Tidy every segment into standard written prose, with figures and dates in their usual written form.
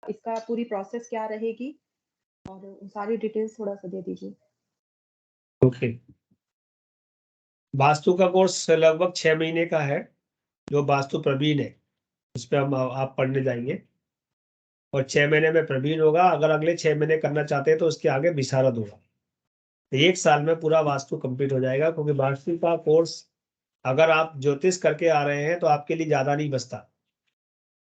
इसका पूरी प्रोसेस क्या रहेगी और सारी डिटेल्स थोड़ा सा दे दीजिए। ओके, वास्तु का कोर्स लगभग 6 महीने का है, जो वास्तु प्रवीण है उस पर हम आप पढ़ने जाएंगे, और 6 महीने में प्रवीण होगा। अगर अगले 6 महीने करना चाहते हैं तो उसके आगे विशारद होगा। तो 1 साल में पूरा वास्तु कंप्लीट हो जाएगा, क्योंकि वास्तु का कोर्स अगर आप ज्योतिष करके आ रहे हैं तो आपके लिए ज्यादा नहीं बचता,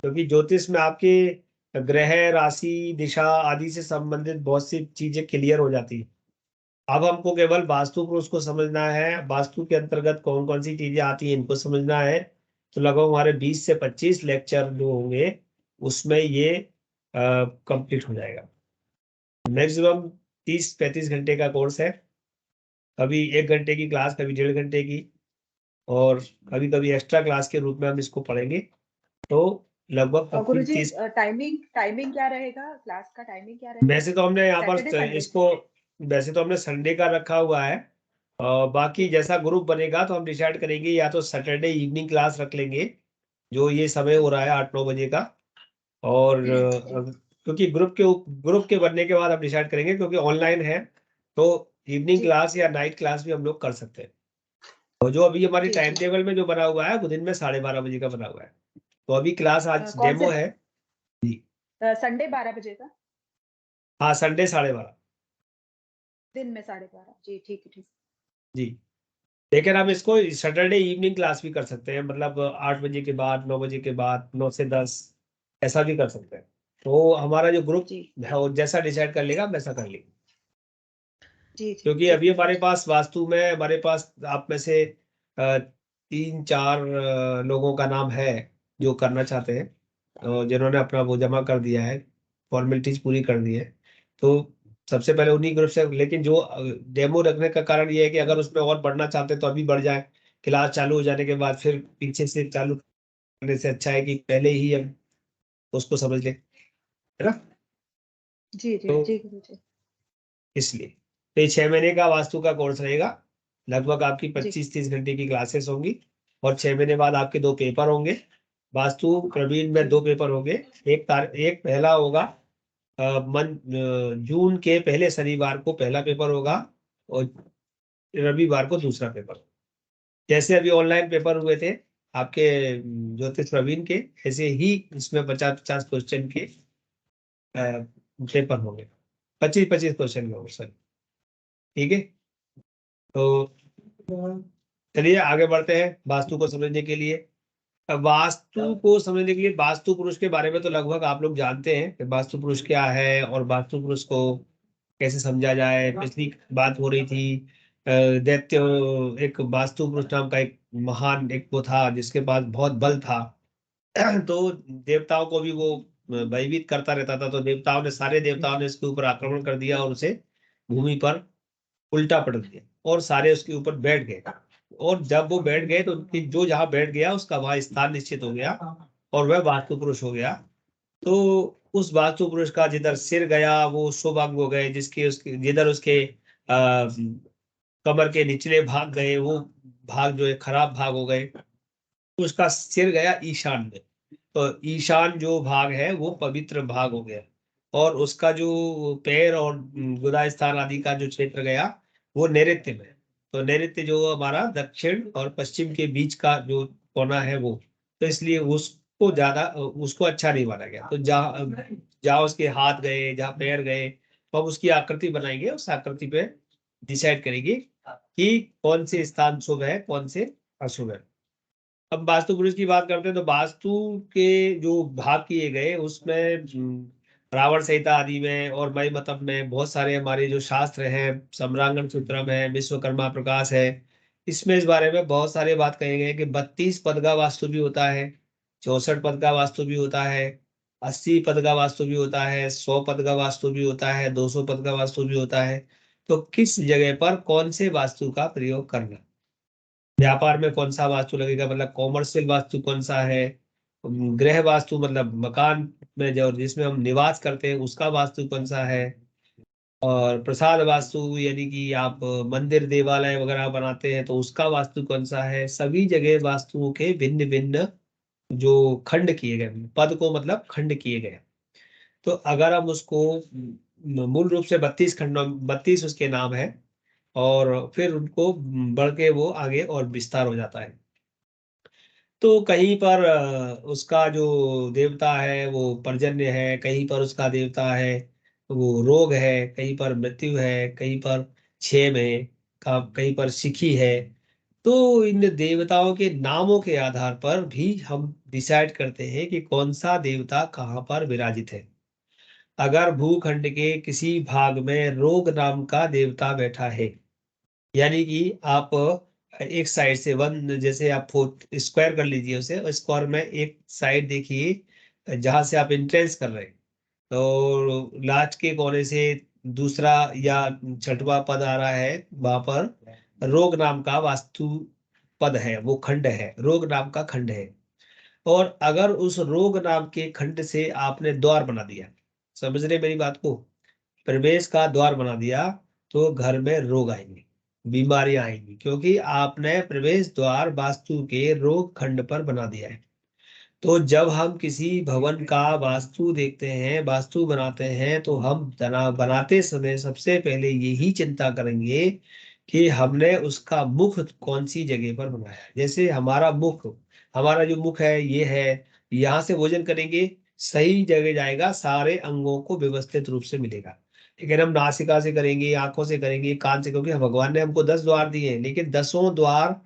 क्योंकि ज्योतिष में आपके ग्रह, राशि, दिशा आदि से संबंधित बहुत सी चीजें क्लियर हो जाती है। अब हमको केवल वास्तु को उसको समझना है, वास्तु के अंतर्गत कौन कौन सी चीजें आती हैं इनको समझना है। तो लगभग हमारे 20 से 25 लेक्चर जो होंगे उसमें ये कंप्लीट हो जाएगा। मैक्सिमम 30-35 घंटे का कोर्स है, कभी 1 घंटे की क्लास, कभी 1.5 घंटे की, और कभी कभी एक्स्ट्रा क्लास के रूप में हम इसको पढ़ेंगे। तो लगभग गुरुजी 30। टाइमिंग क्या रहेगा, क्लास का टाइमिंग क्या रहेगा? वैसे तो हमने यहाँ सैटरडे पर संडे? इसको, वैसे तो हमने संडे का रखा हुआ है, बाकी जैसा ग्रुप बनेगा तो हम डिसाइड करेंगे, या तो सैटरडे इवनिंग क्लास रख लेंगे जो ये समय हो रहा है 8-9 बजे का, और क्योंकि ग्रुप के बनने के बाद हम डिसाइड करेंगे, क्योंकि ऑनलाइन है तो इवनिंग क्लास या नाइट क्लास भी हम लोग कर सकते हैं। और जो अभी हमारी टाइम टेबल में जो बना हुआ है वो दिन में 12:30 बजे का बना हुआ है। तो अभी क्लास आज डेमो है जी। संडे 12 बजे का? हाँ, संडे 12:30 दिन में 12:30? जी ठीक है, ठीक। जी। लेकिन हम इसको सैटरडे इवनिंग क्लास भी कर सकते हैं, मतलब 8 बजे के बाद, 9 बजे के बाद, 9 से 10 ऐसा भी कर सकते हैं। तो हमारा जो ग्रुप है वो जैसा डिसाइड कर लेगा वैसा कर लेंगे। क्योंकि अभी हमारे पास वास्तु में, हमारे पास आप में से 3-4 लोगों का नाम है जो करना चाहते हैं, जिन्होंने अपना वो जमा कर दिया है, फॉर्मेलिटीज पूरी कर दी है। तो सबसे पहले उन्हीं ग्रुप से, लेकिन जो डेमो रखने का कारण ये है कि अगर उसमें और बढ़ना चाहते हैं तो अभी बढ़ जाए, क्लास चालू हो जाने के बाद फिर पीछे से चालू करने से अच्छा है कि पहले ही हम उसको समझ लें, है ना। जी जी तो जी गुरुजी। इसलिए तो ये 6 महीने का वास्तु का कोर्स रहेगा। लगभग आपकी 25-30 घंटे की क्लासेस होंगी, और 6 महीने बाद आपके 2 पेपर होंगे। वास्तु प्रवीण में 2 पेपर होंगे। एक पहला होगा जून के पहले शनिवार को पहला पेपर होगा, और रविवार को दूसरा पेपर। जैसे अभी ऑनलाइन पेपर हुए थे आपके ज्योतिष प्रवीण के, ऐसे ही इसमें 50-50 क्वेश्चन के पेपर होंगे, 25-25 क्वेश्चन के होंगे सर। ठीक है, तो चलिए आगे बढ़ते हैं वास्तु को समझने के लिए। अब वास्तु को समझने के लिए वास्तु पुरुष के बारे में तो लगभग आप लोग जानते हैं कि वास्तु पुरुष क्या है और वास्तु पुरुष को कैसे समझा जाए। पिछली बात हो रही थी दैत्य, एक वास्तु पुरुष नाम का एक महान एक वो था जिसके पास बहुत बल था। तो देवताओं को भी वो भयभीत करता रहता था, तो सारे देवताओं ने इसके ऊपर आक्रमण कर दिया और उसे भूमि पर उल्टा पटक दिया, और सारे उसके ऊपर बैठ गए। और जब वो बैठ गए तो उनकी जो जहां बैठ गया उसका वहां स्थान निश्चित हो गया, और वह वास्तु पुरुष हो गया। तो उस वास्तु पुरुष का जिधर सिर गया वो शुभ अंग हो गए, जिसके उसके जिधर उसके कमर के निचले भाग गए वो भाग जो है खराब भाग हो गए। उसका सिर गया ईशान में, तो ईशान जो भाग है वो पवित्र भाग हो गया। और उसका जो पैर और गुदा स्थान आदि का जो क्षेत्र गया वो नैऋत्य में। तो नैऋत्य जो हमारा दक्षिण और पश्चिम के बीच का जो कोना है वो, तो इसलिए उसको अच्छा नहीं माना गया। तो जहाँ जहाँ उसके हाथ गए, जहाँ पैर गए, तो अब उसकी आकृति बनाएंगे, उस आकृति पे डिसाइड करेंगे कि कौन से स्थान शुभ है, कौन से अशुभ है। अब वास्तु पुरुष की बात करते हैं तो वास्तु के जो भाग किए गए उसमें रावण संहिता आदि में और मई मतम में बहुत सारे हमारे जो शास्त्र हैं, सम्रांगण सूत्रम है, विश्वकर्मा प्रकाश है, इसमें इस बारे में बहुत सारे बात कहे गए कि 32 पद का वास्तु भी होता है, 64 पद का वास्तु भी होता है, 80 पद का वास्तु भी होता है, 100 पद का वास्तु भी होता है, 200 पद का वास्तु भी होता है। तो किस जगह पर कौन से वास्तु का प्रयोग करना, व्यापार में कौन सा वास्तु लगेगा, मतलब कॉमर्शियल वास्तु कौन सा है, गृह वास्तु मतलब मकान में जो जिसमें हम निवास करते हैं उसका वास्तु कौन सा है, और प्रसाद वास्तु यानी कि आप मंदिर देवालय वगैरह बनाते हैं तो उसका वास्तु कौन सा है। सभी जगह वास्तुओं के भिन्न भिन्न जो खंड किए गए, पद को मतलब खंड किए गए। तो अगर हम उसको मूल रूप से 32 खंडों 32 उसके नाम है, और फिर उनको बढ़ के वो आगे और विस्तार हो जाता है। तो कहीं पर उसका जो देवता है वो पर्जन्य है, कहीं पर उसका देवता है वो रोग है, कहीं पर मृत्यु है, कहीं पर क्षेम है, कहीं पर सिखी है। तो इन देवताओं के नामों के आधार पर भी हम डिसाइड करते हैं कि कौन सा देवता कहाँ पर विराजित है। अगर भूखंड के किसी भाग में रोग नाम का देवता बैठा है, यानी कि आप एक साइड से वन, जैसे आप स्क्वायर कर लीजिए उसे, और स्क्वायर में एक साइड देखिए जहां से आप एंट्रेंस कर रहे हैं, तो लास्ट के कोने से दूसरा या छठवां पद आ रहा है, वहां पर रोग नाम का वास्तु पद है, वो खंड है, रोग नाम का खंड है। और अगर उस रोग नाम के खंड से आपने द्वार बना दिया, समझ रहे मेरी बात को, प्रवेश का द्वार बना दिया, तो घर में रोग आएंगे, बीमारियां आएंगी, क्योंकि आपने प्रवेश द्वार वास्तु के रोग खंड पर बना दिया है। तो जब हम किसी भवन का वास्तु देखते हैं, वास्तु बनाते हैं, तो हम बनाते समय सबसे पहले यही चिंता करेंगे कि हमने उसका मुख कौन सी जगह पर बनाया है। जैसे हमारा मुख, हमारा जो मुख है ये है, यहाँ से भोजन करेंगे, सही जगह जाएगा, सारे अंगों को व्यवस्थित रूप से मिलेगा। लेकिन हम नासिका से करेंगे, आंखों से करेंगे, कान से, क्योंकि भगवान ने हमको 10 द्वार दिए हैं, लेकिन 10 द्वार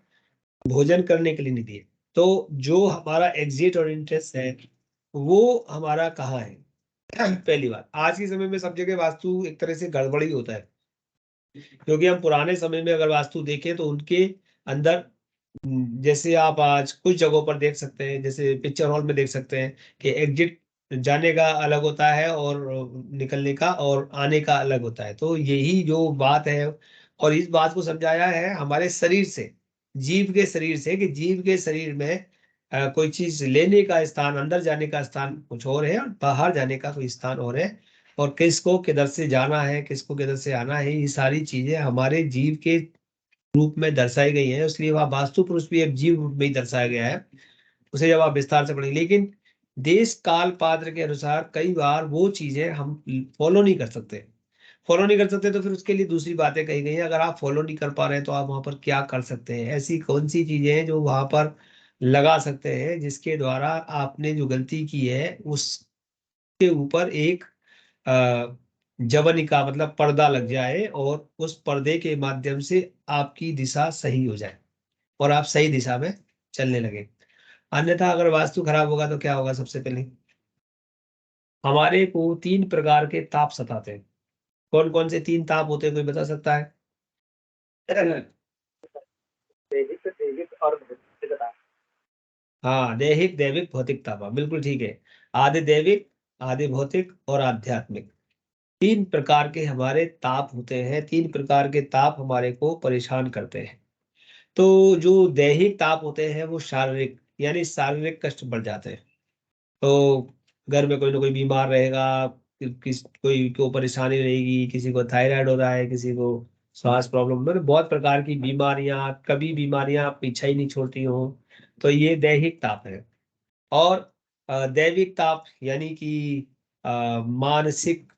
भोजन करने के लिए नहीं दिए। तो जो हमारा एग्जिट और इंटरेस्ट है वो हमारा कहाँ है। पहली बात, आज के समय में सब जगह वास्तु एक तरह से गड़बड़ ही होता है, क्योंकि हम पुराने समय में अगर वास्तु देखें तो उनके अंदर जैसे आप आज कुछ जगहों पर देख सकते हैं, जैसे पिक्चर हॉल में देख सकते हैं कि एग्जिट जाने का अलग होता है और निकलने का और आने का अलग होता है। तो यही जो बात है, और इस बात को समझाया है हमारे शरीर से, जीव के शरीर से, कि जीव के शरीर में कोई चीज लेने का स्थान, अंदर जाने का स्थान कुछ और है और बाहर जाने का कोई स्थान और है, और किसको किधर से जाना है, किसको किधर से आना है, ये सारी चीजें हमारे जीव के रूप में दर्शाई गई है। इसलिए वह वास्तु पुरुष भी एक जीव रूप में ही दर्शाया गया है, उसे जब आप विस्तार से पढ़ेंगे। लेकिन देश काल पात्र के अनुसार कई बार वो चीजें हम फॉलो नहीं कर सकते, फॉलो नहीं कर सकते, तो फिर उसके लिए दूसरी बातें कही गई हैं। अगर आप फॉलो नहीं कर पा रहे हैं तो आप वहां पर क्या कर सकते हैं, ऐसी कौन सी चीजें हैं जो वहां पर लगा सकते हैं, जिसके द्वारा आपने जो गलती की है उसके ऊपर एक जवनिका मतलब पर्दा लग जाए, और उस पर्दे के माध्यम से आपकी दिशा सही हो जाए और आप सही दिशा में चलने लगे। अन्यथा अगर वास्तु खराब होगा तो क्या होगा, सबसे पहले हमारे को 3 प्रकार के ताप सताते हैं। कौन कौन से 3 ताप होते हैं, कोई बता सकता है? दैहिक दैहिक और भौतिकता। हाँ, दैहिक, दैविक, भौतिक ताप, बिल्कुल ठीक है। आधे दैविक, आधे भौतिक और आध्यात्मिक, 3 प्रकार के हमारे ताप होते हैं। 3 प्रकार के ताप हमारे को परेशान करते हैं। तो जो दैहिक ताप होते हैं वो शारीरिक, यानी शारीरिक कष्ट बढ़ जाते हैं। तो घर में कोई ना कोई बीमार रहेगा, कोई को परेशानी रहेगी, किसी को थायराइड हो रहा है, किसी को श्वास प्रॉब्लम, मतलब बहुत प्रकार की बीमारियां, कभी बीमारियां पीछा ही नहीं छोड़ती हो। तो ये दैहिक ताप है। और दैविक ताप यानी कि मानसिक,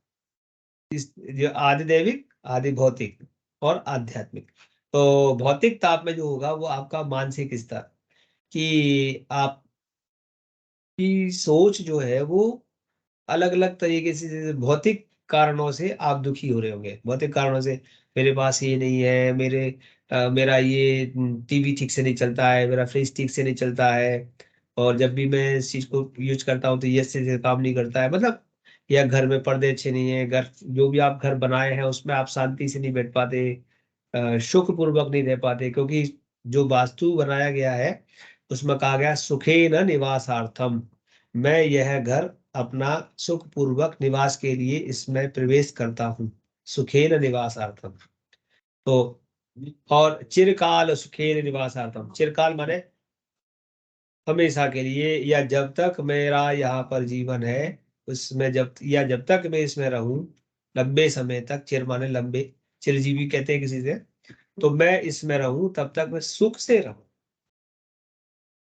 जो आधि दैविक, आधि भौतिक और आध्यात्मिक। तो भौतिक ताप में जो होगा वो आपका मानसिक स्तर, कि आपकी सोच जो है वो अलग अलग तरीके से, जैसे भौतिक कारणों से आप दुखी हो रहे होंगे, भौतिक कारणों से, मेरे पास ये नहीं है, मेरा ये टीवी ठीक से नहीं चलता है, मेरा फ्रिज ठीक से नहीं चलता है, और जब भी मैं इस चीज को यूज करता हूँ तो ये अच्छे से काम नहीं करता है, मतलब, या घर में पर्दे अच्छे नहीं है, घर जो भी आप घर बनाए हैं उसमें आप शांति से नहीं बैठ पाते, सुख पूर्वक नहीं रह पाते, क्योंकि जो वास्तु बनाया गया है उसमें कहा गया सुखे न निवासार्थम, मैं यह घर अपना सुख पूर्वक निवास के लिए इसमें प्रवेश करता हूँ, सुखेन निवासार्थम। तो और चिरकाल सुखेन निवासार्थम, चिरकाल माने हमेशा के लिए, या जब तक मेरा यहाँ पर जीवन है उसमें, जब तक मैं इसमें रहूं, लंबे समय तक, चिर माने लंबे, चिरजीवी कहते हैं किसी से, तो मैं इसमें रहूं तब तक मैं सुख से रहूं,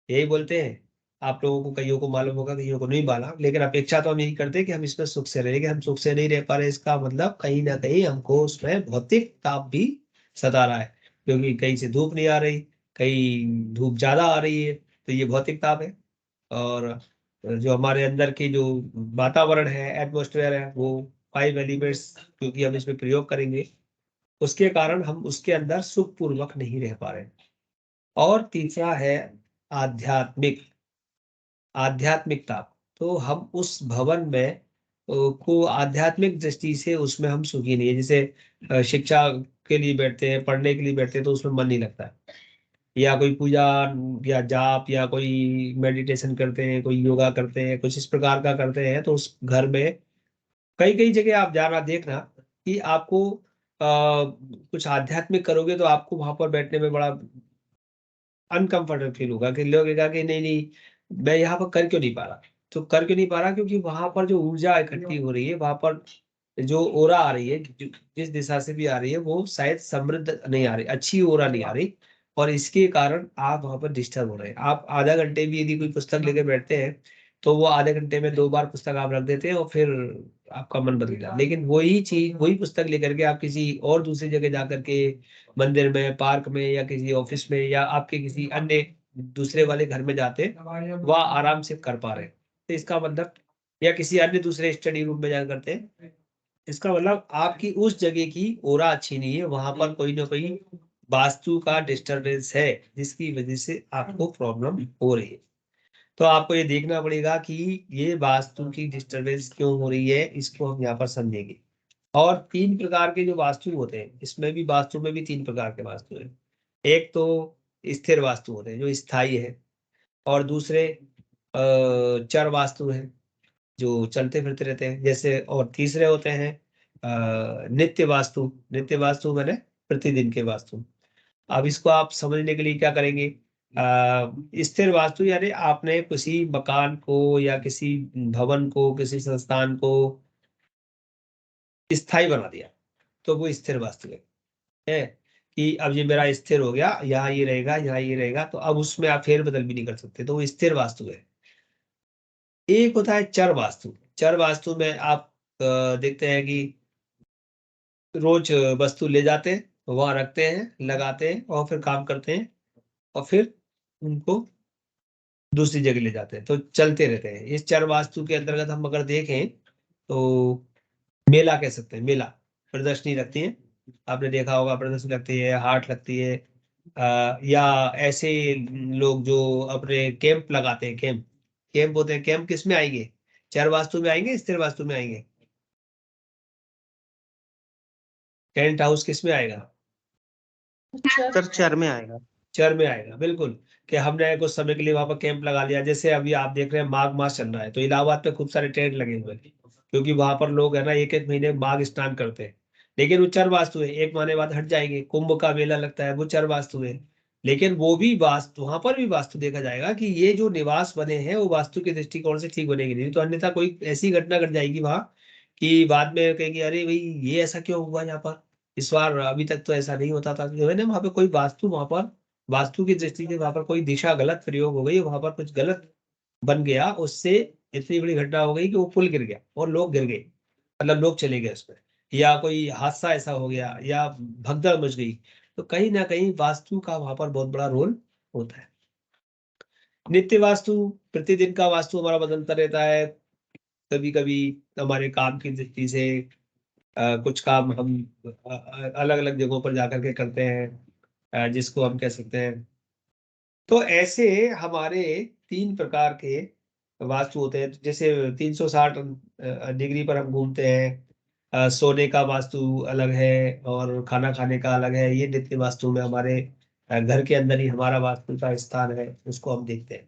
यही बोलते हैं। आप लोगों को कईयों को मालूम होगा, कईयों को नहीं मालूम, लेकिन अपेक्षा तो हम यही करते हैं कि हम इसमें सुख से रहे, लेकिन हम सुख से नहीं रह पा रहे। इसका मतलब कहीं ना कहीं हमको उसमें भौतिक ताप भी सता रहा है, क्योंकि कहीं से धूप नहीं आ रही, कहीं धूप ज्यादा आ रही है, तो ये भौतिक ताप है। और जो हमारे अंदर की जो वातावरण है, एटमोस्फेयर है, वो 5 एलिमेंट्स क्योंकि हम इसमें प्रयोग करेंगे, उसके कारण हम उसके अंदर सुखपूर्वक नहीं रह पा रहे। और तीसरा है आध्यात्मिक आध्यात्मिकता। तो हम उस भवन में को आध्यात्मिक दृष्टि से उसमें हम सुखी नहीं है। जैसे शिक्षा के लिए बैठते हैं, पढ़ने के लिए बैठते हैं, तो उसमें मन नहीं लगता है, या कोई पूजा या जाप या कोई मेडिटेशन करते हैं, कोई योगा करते हैं, कुछ इस प्रकार का करते हैं, तो उस घर में कई कई जगह आप जाना देखना कि आपको कुछ आध्यात्मिक करोगे तो आपको वहां पर बैठने में बड़ा अनकंफर्टेबल फील होगा, कि लगेगा कि नहीं नहीं मैं यहाँ पर कर क्यों नहीं पा रहा। तो कर क्यों नहीं पा रहा, क्योंकि वहां पर जो ऊर्जा इकट्ठी हो रही है, वहां पर जो ओरा आ रही है, जिस दिशा से भी आ रही है, वो शायद समृद्ध नहीं आ रही, अच्छी ओरा नहीं आ रही, और इसके कारण आप वहां पर डिस्टर्ब हो रहे हैं। आप आधा घंटे भी यदि कोई पुस्तक लेके बैठते हैं, तो वो आधे घंटे में 2 बार पुस्तक आप रख देते हैं और फिर आपका मन बदल जाता है। लेकिन वही चीज, वही पुस्तक लेकर के आप किसी और दूसरी जगह जाकर के, मंदिर में, पार्क में, या किसी ऑफिस में, या आपके किसी अन्य दूसरे वाले घर में जाते वह आराम से कर पा रहे हैं। तो इसका मतलब, या किसी अन्य दूसरे स्टडी रूम में जा करते हैं, इसका मतलब आपकी उस जगह की ओरा अच्छी नहीं है, वहां पर कोई ना कोई वास्तु का डिस्टरबेंस है, जिसकी वजह से आपको प्रॉब्लम हो रही है। तो आपको ये देखना पड़ेगा कि ये वास्तु की डिस्टरबेंस क्यों हो रही है, इसको हम यहाँ पर समझेंगे। और 3 प्रकार के जो वास्तु होते हैं, इसमें भी वास्तु में भी 3 प्रकार के वास्तु हैं। एक तो स्थिर वास्तु होते हैं, जो स्थायी है, और दूसरे चर वास्तु है, जो चलते फिरते रहते हैं जैसे, और तीसरे होते हैं नित्य वास्तु। नित्य वास्तु मैंने प्रतिदिन के वास्तु। अब इसको आप समझने के लिए क्या करेंगे, स्थिर वास्तु यानी आपने किसी मकान को या किसी भवन को, किसी संस्थान को स्थायी बना दिया, तो वो स्थिर वास्तु है कि अब ये मेरा स्थिर हो गया, यहाँ ये रहेगा, यहाँ ये रहेगा, तो अब उसमें आप फेर बदल भी नहीं कर सकते, तो वो स्थिर वास्तु है। एक होता है चर वास्तु। चर वास्तु में आप देखते हैं कि रोज वस्तु ले जाते हैं, वहां रखते हैं, लगाते हैं, और फिर काम करते हैं, और फिर उनको दूसरी जगह ले जाते हैं, तो चलते रहते हैं। इस चर वास्तु के अंतर्गत हम अगर देखें तो मेला कह सकते हैं, मेला प्रदर्शनी लगती है, आपने देखा होगा, प्रदर्शनी लगती है, हाट लगती है, या ऐसे लोग जो अपने कैंप लगाते हैं, कैंप कैंप होते हैं। कैंप किस में आएंगे, चर वास्तु में आएंगे, स्थिर वास्तु में आएंगे? टेंट हाउस किस में आएगा? सर चर में आएगा। चर में आएगा, बिल्कुल। कि हमने कुछ समय के लिए वहां पर कैंप लगा लिया, जैसे अभी आप देख रहे हैं माघ मास चल रहा है, तो इलाहाबाद पे खूब सारे टेंट लगे हुए हैं, क्योंकि वहां पर लोग है ना एक एक महीने माघ स्नान करते हैं। लेकिन वो चर वास्तु है, एक महीने बाद हट जाएंगे। कुंभ का मेला लगता है, वो चर वास्तु है। लेकिन वो भी वास्तु, वहां पर भी वास्तु देखा जाएगा कि ये जो निवास बने हैं वो वास्तु के दृष्टिकोण से ठीक बनेगी, नहीं तो अन्यथा कोई ऐसी घटना घट जाएगी वहां कि बाद में कहेंगे अरे भाई ये ऐसा क्यों हुआ यहाँ पर, इस बार अभी तक तो ऐसा नहीं होता था। जो है ना, वहां पे कोई वास्तु, वहां पर वास्तु की दृष्टि से वहां पर कोई दिशा गलत प्रयोग हो गई, वहां पर कुछ गलत बन गया, उससे इतनी बड़ी घटना हो गई कि वो पुल गिर गया और लोग गिर गए, मतलब लोग चले गए उसमें, या कोई हादसा ऐसा हो गया, या भगदड़ मच गई। तो कहीं ना कहीं वास्तु का वहां पर बहुत बड़ा रोल होता है। नित्य वास्तु, प्रतिदिन का वास्तु हमारा बदलता रहता है। कभी कभी हमारे काम की दृष्टि से कुछ काम हम अलग अलग जगहों पर जाकर के करते हैं, जिसको हम कह सकते हैं। तो ऐसे हमारे 3 प्रकार के वास्तु होते हैं। जैसे 360 डिग्री पर हम घूमते हैं, सोने का वास्तु अलग है और खाना खाने का अलग है। ये नित्य वास्तु में हमारे घर के अंदर ही हमारा वास्तु का स्थान है, उसको हम देखते हैं।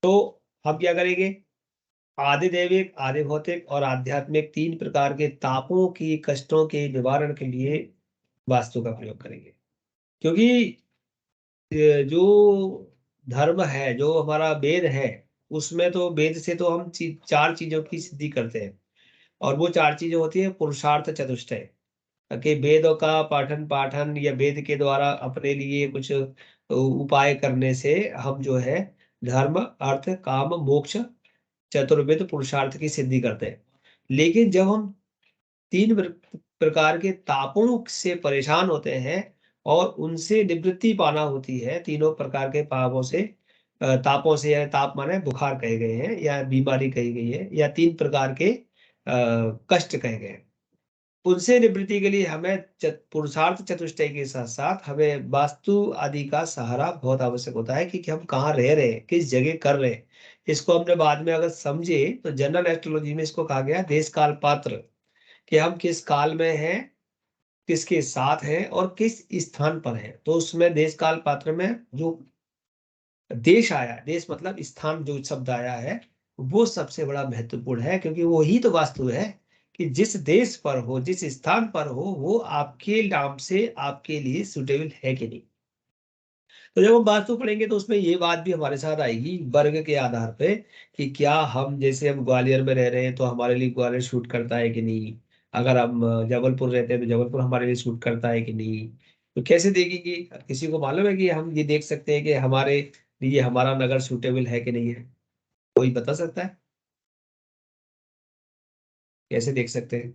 तो हम क्या करेंगे, आदि दैविक, आदि भौतिक और आध्यात्मिक 3 प्रकार के तापों की, कष्टों के निवारण के लिए वास्तु का प्रयोग करेंगे। क्योंकि जो धर्म है, जो हमारा वेद है, उसमें तो वेद से तो हम 4 चीजों की सिद्धि करते हैं, और वो 4 चीजें होती है पुरुषार्थ चतुष्टय। कि वेदों का पाठन पाठन या वेद के द्वारा अपने लिए कुछ उपाय करने से हम जो है धर्म, अर्थ, काम, मोक्ष, चतुर्विध पुरुषार्थ की सिद्धि करते हैं। लेकिन जब हम 3 प्रकार के तापों से परेशान होते हैं और उनसे निवृत्ति पाना होती है, तीनों प्रकार के पापों से, तापों से, या ताप माने बुखार कहे गए हैं या बीमारी कही गई है या 3 प्रकार के कष्ट कहे गए हैं। उनसे निवृत्ति के लिए हमें पुरुषार्थ चतुष्टय के साथ साथ हमें वास्तु आदि का सहारा बहुत आवश्यक होता है कि हम कहाँ रह रहे हैं, किस जगह कर रहे हैं। इसको हमने बाद में अगर समझे तो जनरल एस्ट्रोलॉजी में इसको कहा गया देश काल पात्र, कि हम किस काल में हैं, किसके साथ हैं और किस स्थान पर हैं। तो उसमें देश काल पात्र में जो देश आया, देश मतलब स्थान जो शब्द आया है, वो सबसे बड़ा महत्वपूर्ण है, क्योंकि वो ही तो वास्तु है कि जिस देश पर हो, जिस स्थान पर हो, वो आपके नाम से आपके लिए सुटेबल है कि नहीं। तो जब हम वास्तु पढ़ेंगे तो उसमें ये बात भी हमारे साथ आएगी वर्ग के आधार पे, कि क्या हम, जैसे हम ग्वालियर में रह रहे हैं तो हमारे लिए ग्वालियर शूट करता है कि नहीं, अगर हम जबलपुर रहते हैं तो जबलपुर हमारे लिए शूट करता है कि नहीं। तो कैसे देखेंगे, किसी को मालूम है कि हम ये देख सकते हैं कि हमारे लिए हमारा नगर सूटेबल है कि नहीं है? कोई बता सकता है कैसे देख सकते हैं?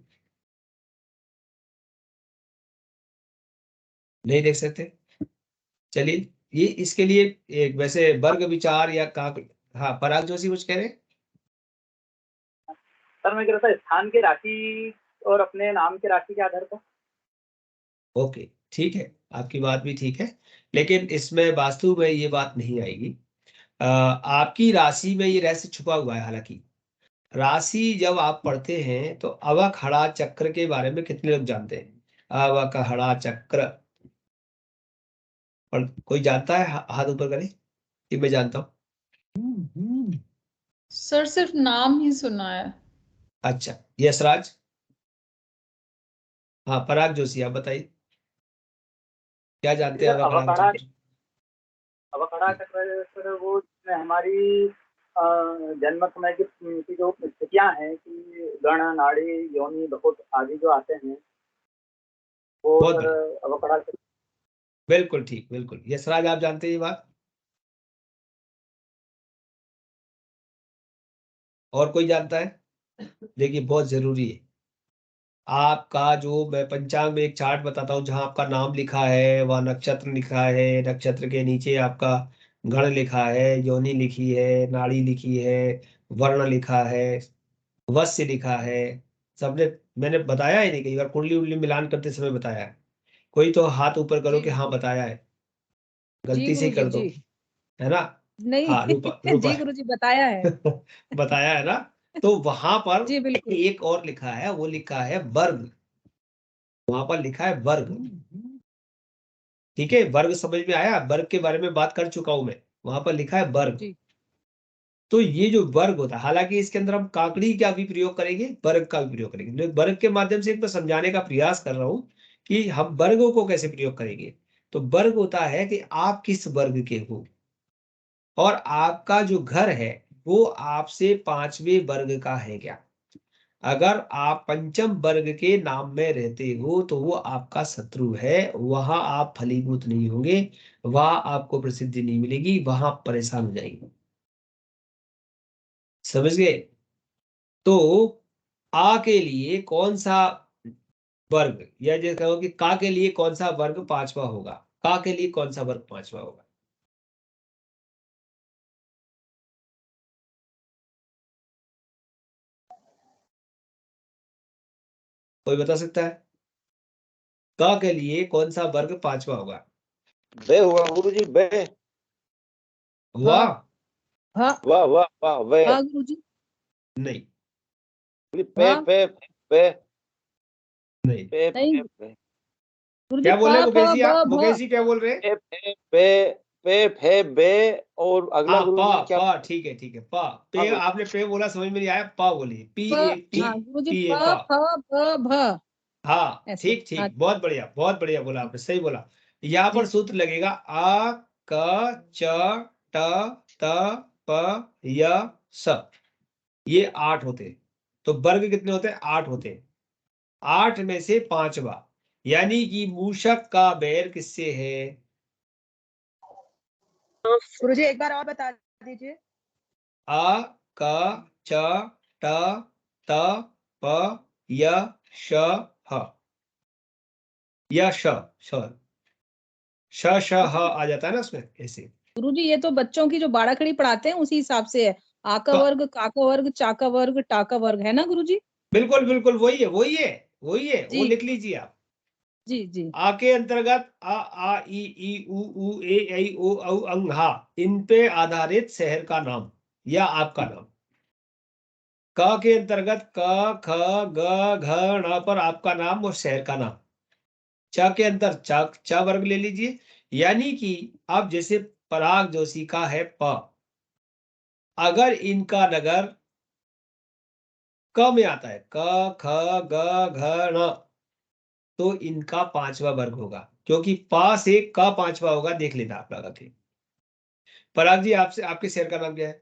नहीं देख सकते। चलिए, ये इसके लिए एक वैसे वर्ग विचार या का, हाँ पराग जोशी कुछ कह रहे हैं? सर मैं कह रहा था स्थान के राशि और अपने नाम के राशि के आधार पर। ओके, ठीक है, आपकी बात भी ठीक है, लेकिन इसमें वास्तु में ये बात नहीं आएगी। आपकी राशि में ये रहस्य छुपा हुआ है। हालांकि राशि जब आप पढ़ते हैं तो अवखड़ा चक्र के बारे में कितने लोग जानते हैं? अवखड़ा चक्र और कोई जानता है? हाथ ऊपर करें कि मैं जानता हूँ। सर सिर्फ नाम ही सुना है। अच्छा, यशराज। हाँ, पराग जोशी आप बताइए, क्या जानते हैं अवखड़ा अवकड़ा चक्र? अवकड़ा चक्र सर वो जिसमें हमारी जन्म समय की जो स्थितियां हैं कि गण नाड़ी योनि बहुत आदि जो आते हैं वो बहुत सर बढ़िया, अवकड़ा चक्र। बिल्कुल ठीक, बिल्कुल। यशराज आप जानते हैं ये बात? और कोई जानता है? देखिए, बहुत जरूरी है। आपका जो मैं पंचांग में एक चार्ट बताता हूँ जहां आपका नाम लिखा है, वह नक्षत्र लिखा है, नक्षत्र के नीचे आपका गण लिखा है, योनि लिखी है, नाड़ी लिखी है, वर्ण लिखा है, वस्य लिखा है। सबने, मैंने बताया ही नहीं, कई बार कुंडली उंडली मिलान करते समय बताया है। कोई तो हाथ ऊपर करो जी कि हाँ बताया है, जी गलती से ही गुरुजी कर दो, जी। है ना? नहीं हाँ, रूपा रूपा जी गुरुजी बताया है। बताया है ना? तो वहां पर जी बिल्कुल। एक और लिखा है, वो लिखा है वर्ग। वहां पर लिखा है वर्ग। ठीक है, वर्ग समझ में आया? वर्ग के बारे में बात कर चुका हूं मैं, वहां पर लिखा है वर्ग। जी तो ये जो वर्ग होता है, हालांकि इसके अंदर हम काकड़ी का भी प्रयोग करेंगे, वर्ग का भी प्रयोग करेंगे। तो वर्ग के माध्यम से एक मैं समझाने का प्रयास कर रहा हूं कि हम वर्गों को कैसे प्रयोग करेंगे। तो वर्ग होता है कि आप किस वर्ग के हो, और आपका जो घर है वो आपसे 5वें वर्ग का है क्या। अगर आप पंचम वर्ग के नाम में रहते हो तो वो आपका शत्रु है, वहां आप फलीभूत नहीं होंगे, वहां आपको प्रसिद्धि नहीं मिलेगी, वहां आप परेशान हो जाएंगे। समझ गए? तो आ के लिए कौन सा वर्ग, या जैसे कहो कि का के लिए कौन सा वर्ग 5वां होगा, का के लिए कौन सा वर्ग 5वां होगा? कोई बता सकता है? का के लिए कौन सा वर्ग 5वां होगा? बे हुआ गुरुजी बे। वाह। हाँ हाँ वाह वाह वाह वे। हाँ गुरुजी नहीं, पे हाँ। पे पे नहीं। पे नहीं पे पे गुरुजी क्या बोल प रहे हैं फ मुकेश जी? ब आप भ। मुकेश जी क्या बोल रहे हैं? पे पे पे पे फे बे। और अगला हाँ, पा गुरुजी क्या? पा, ठीक है, ठीक है, पा। हाँ पे, गुरु। आपने पे बोला, समझ में नहीं आया, पा बोलिए, पी प ए टी, हाँ गुरुजी पी ए प पा। फ ब भ। हाँ, ऐसे ठीक हाँ। ठीक, बहुत बढ़िया, बहुत बढ़िया बोला आपने, सही बोला। यहाँ पर जी सूत्र लगेगा आ क च ट त प य स। ये 8 होते हैं। तो वर्ग कितने होते हैं? 8 होते हैं। 8 में से 5वां, यानी कि मूषक का बैर किससे है? गुरुजी एक बार और बता दीजिए। आ क च ट त प य श ह। या श ह आ जाता है ना उसमें ऐसे। गुरुजी ये तो बच्चों की जो बाड़ाखड़ी पढ़ाते हैं उसी हिसाब से है। आ का वर्ग, का का वर्ग, चा का वर्ग, टा का वर्ग, है ना गुरुजी? बिल्कुल बिल्कुल वही है वही है वही है, वो जी लिख लीजिए आप। जी जी। आ के अंतर्गत आ ई उ ए ऐ ओ औ अंग हा, इन पे आधारित शहर का नाम या आपका नाम। क के अंतर्गत क ख ग घ ण पर आपका नाम और शहर का नाम। च के अंदर च वर्ग ले लीजिए, यानी कि आप जैसे पराग जोशी का है प, अगर इनका नगर क में आता है क ख ग घ ण, तो इनका पांचवा वर्ग होगा, क्योंकि पा से क पांचवा होगा। देख लेना आप लगा के। पराग जी आपसे, आपके शहर का नाम क्या है?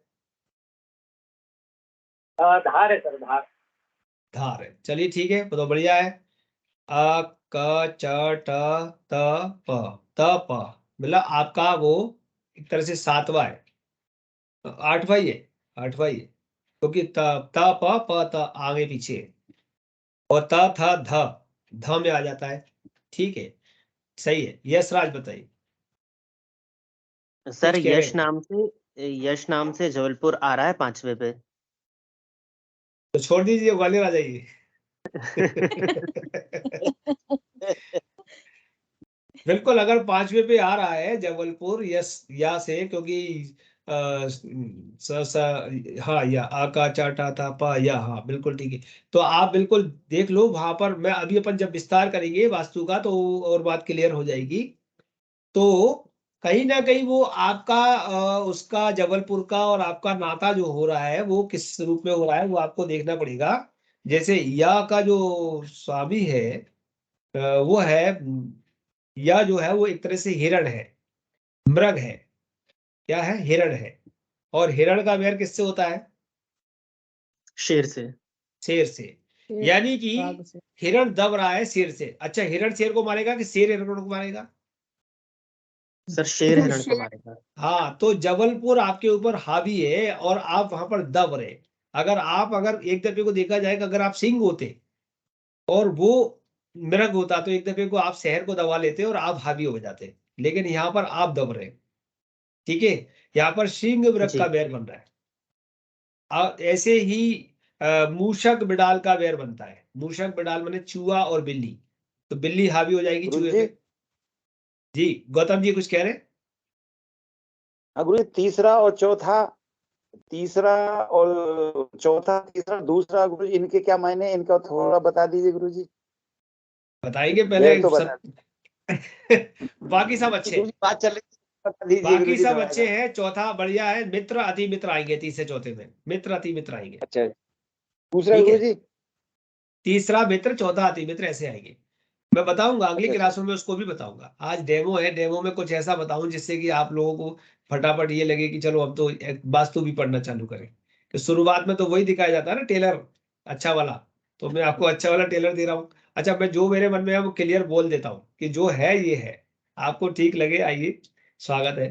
धार है सर, धार। धार है, चलिए ठीक है, तो बढ़िया है। अ क च ट त प मतलब आपका वो एक तरह से सातवां है, आठवां ही है, आठवां ही है, क्योंकि त प त आगे पीछे है। और त थ ध में आ जाता है। ठीक है, सही है। यश राज बताइए, सर कुछ कह रहे थे यश नाम से जबलपुर आ रहा है 5वें पे। तो छोड़ दीजिए, ग्वालियर आ जाइए। बिल्कुल, अगर 5वें पे आ रहा है जबलपुर यस या से, क्योंकि हाँ या आ का चा टा था पा या, हाँ बिल्कुल ठीक है। तो आप बिल्कुल देख लो वहां पर, मैं अभी अपन जब विस्तार करेंगे वास्तु का तो और बात क्लियर हो जाएगी। तो कहीं ना कहीं वो आपका उसका जबलपुर का और आपका नाता जो हो रहा है वो किस रूप में हो रहा है वो आपको देखना पड़ेगा। जैसे या का जो स्वामी है वो है, या जो है वो एक तरह से हिरण है, मृग है। क्या है? हिरण है। और हिरण का वैर किससे होता है? शेर से। शेर से। शेर यानी कि बाघ से। हिरण दब रहा है शेर से। अच्छा, हिरण शेर को मारेगा कि शेर हिरण को मारेगा? सर शेर हिरण को मारेगा। हाँ, तो जबलपुर आपके ऊपर हावी है और आप वहां पर दब रहे। अगर एक दफे को देखा जाए कि अगर आप सिंह होते और वो मृग होता, तो एक दफे को आप शहर को दबा लेते और आप हावी हो जाते। लेकिन यहाँ पर आप दब रहे। ठीक है, यहाँ पर सिंह मृग का जी। बैर बन रहा है। ऐसे ही मूषक बिडाल का वैर बनता है। मूषक बिडाल माने चूहा और बिल्ली, तो बिल्ली हावी हो जाएगी गुरु चूहे जी। पे। जी गौतम जी कुछ कह रहे हैं? हाँ गुरु जी, तीसरा दूसरा गुरु जी, इनके क्या मायने, इनका थोड़ा बता दीजिए गुरु जी। बताएंगे बैर पहले तो सब। बता बाकी सब अच्छे गुरु हैं। जी, बात चल रही है, बता दीजिए गुरु बाकी जी सब थोड़ा अच्छे सा। हैं। चौथा बढ़िया है, मित्र अति मित्र आएंगे तीसरे चौथे में। मित्र अति मित्र आएंगे। अच्छा, दूसरा ठीक गुरु है, जी। तीसरा मित्र चौथा अति मित्र ऐसे आएंगे। मैं बताऊंगा अगली अच्छा अच्छा। क्लासों में, उसको भी बताऊंगा। आज डेमो है, डेमो में कुछ ऐसा बताऊं जिससे कि आप लोगों को फटाफट ये लगे कि चलो अब तो एक वास्तु भी पढ़ना चालू करें। तो शुरुआत में तो वही दिखाया जाता है ना, टेलर अच्छा वाला। तो मैं आपको अच्छा वाला टेलर दे रहा हूँ। अच्छा, मैं जो मेरे मन में है वो क्लियर बोल देता हूँ कि जो है ये है। आपको ठीक लगे, आइए, स्वागत है।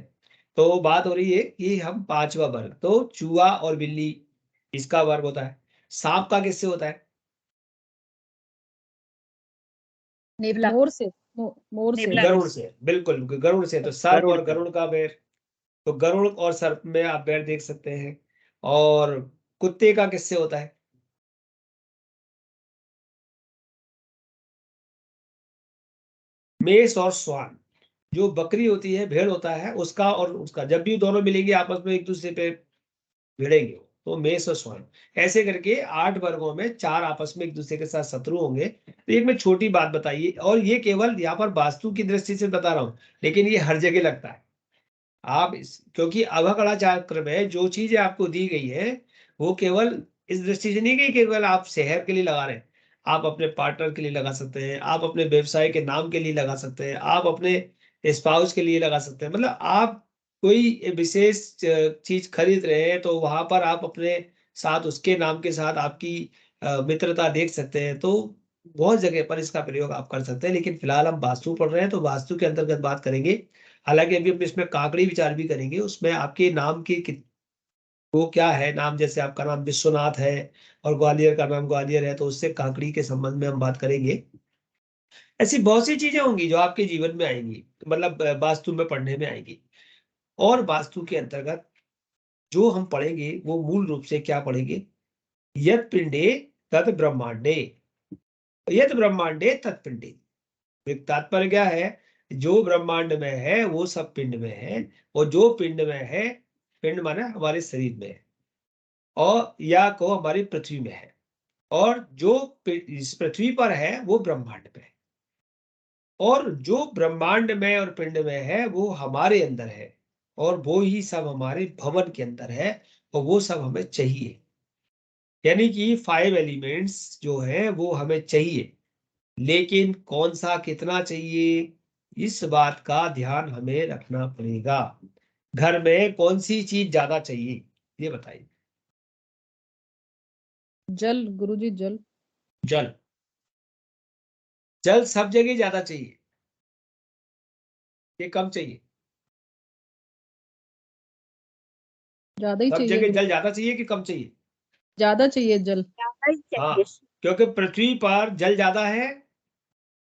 तो बात हो रही है कि हम पांचवा वर्ग, तो चूहा और बिल्ली इसका वर्ग होता है। सांप का किससे होता है? नेवला। मोर से। मोर से। नेवला। गरुड़ से, बिल्कुल गरुड़ से। तो सर्प गरुड़ और से। गरुड़ का बैर, तो गरुड़ और सर्प में आप बैर देख सकते हैं। और कुत्ते का किससे होता है? मेष और श्वान। जो बकरी होती है, भेड़ होता है, उसका और उसका जब भी दोनों मिलेंगे आपस में एक दूसरे पे भिड़ेंगे, तो मेष और श्वान। ऐसे करके 8 वर्गों में 4 आपस में एक दूसरे के साथ शत्रु होंगे। तो एक मैं छोटी बात बताइए, और ये केवल यहाँ पर वास्तु की दृष्टि से बता रहा हूँ, लेकिन ये हर जगह लगता है। क्योंकि अवकड़ा चक्र में जो चीजें आपको दी गई है वो केवल इस दृष्टि से नहीं कि केवल आप शहर के लिए लगा रहे हैं। आप अपने पार्टनर के लिए लगा सकते हैं, आप अपने व्यवसाय के नाम के लिए लगा सकते हैं, आप अपने स्पाउस के लिए लगा सकते हैं। मतलब आप कोई विशेष चीज खरीद रहे हैं तो वहां पर आप अपने साथ उसके नाम के साथ आपकी मित्रता देख सकते हैं। तो बहुत जगह पर इसका प्रयोग आप कर सकते हैं, लेकिन फिलहाल हम वास्तु पढ़ रहे हैं तो वास्तु के अंतर्गत बात करेंगे। हालांकि अभी हम इसमें काकड़ी विचार भी करेंगे, उसमें आपके नाम की वो क्या है नाम, जैसे आपका नाम विश्वनाथ है और ग्वालियर का नाम ग्वालियर है, तो उससे काकड़ी के संबंध में हम बात करेंगे। ऐसी बहुत सी चीजें होंगी जो आपके जीवन में आएंगी, मतलब वास्तु में पढ़ने में आएंगी। और वास्तु के अंतर्गत जो हम पढ़ेंगे वो मूल रूप से क्या पढ़ेंगे, यत पिंडे तत् ब्रह्मांडे, यत ब्रह्मांडे तत् पिंडे। तात्पर्य क्या है, जो ब्रह्मांड में है वो सब पिंड में है, और जो पिंड में है, पिंड माने हमारे शरीर में है, और या को हमारी पृथ्वी में है, और जो इस पृथ्वी पर है वो ब्रह्मांड में है, और जो ब्रह्मांड में और पिंड में है वो हमारे अंदर है, और वो ही सब हमारे भवन के अंदर है, और वो सब हमें चाहिए। यानी कि 5 एलिमेंट्स जो है वो हमें चाहिए, लेकिन कौन सा कितना चाहिए, इस बात का ध्यान हमें रखना पड़ेगा। घर में कौन सी चीज ज्यादा चाहिए, ये बताइए। जल गुरुजी, जल। जल, जल सब जगह ज्यादा चाहिए, ये कम चाहिए? ज्यादा ही सब चाहिए जगह गुरु, जल ज्यादा चाहिए कि कम चाहिए? ज्यादा चाहिए जल। हाँ, क्योंकि पृथ्वी पर जल ज्यादा है।